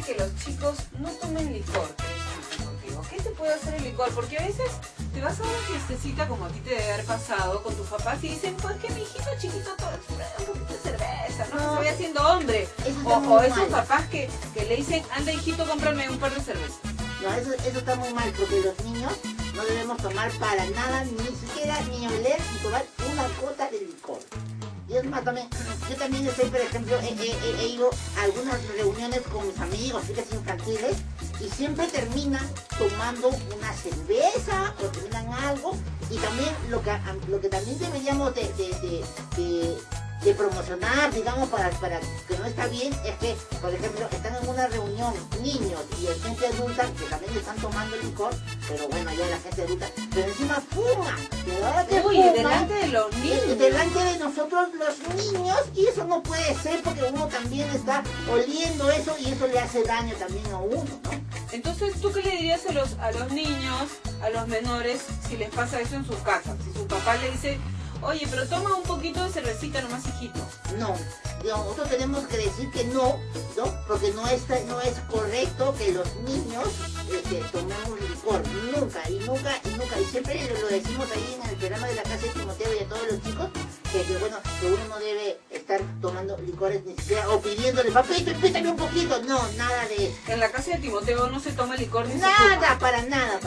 que los chicos no tomen licor. Contigo. ¿Qué se puede hacer el licor? Porque a veces te vas a una fiestecita como a ti te debe haber pasado con tus papás y dicen, pues que mi hijito chiquito todo un poquito de cerveza, ¿no? Que se vaya haciendo hombre. O esos papás que le dicen, anda hijito, cómprame un par de cervezas. No, eso está muy mal, porque los niños no debemos tomar para nada, ni siquiera ni oler ni tomar una gota de licor. Y es más, también, yo también estoy, por ejemplo, he ido a algunas reuniones con mis amigos, chicas infantiles, y siempre terminan tomando una cerveza o terminan algo. Y también lo que también deberíamos de promocionar, digamos, para que no está bien, es que, por ejemplo, están en una reunión niños y gente adulta que también están tomando licor, pero bueno, ya la gente adulta, pero encima fuman. Uy, delante de los niños. Delante de nosotros los niños, y eso no puede ser porque uno también está oliendo eso y eso le hace daño también a uno, ¿no? Entonces, ¿tú qué le dirías a los niños, a los menores, si les pasa eso en sus casas? Si su papá le dice, oye, pero toma un poquito de cervecita nomás, hijito. No, nosotros tenemos que decir que no, porque no es correcto que los niños tomemos licor, nunca, y siempre lo decimos ahí en el programa de la Casa de Timoteo y a todos los chicos, que bueno, que uno no debe estar tomando licores ni siquiera, o pidiéndole, papito, invítame un poquito, no, nada de eso. En la Casa de Timoteo no se toma licor ni se Nada, para nada.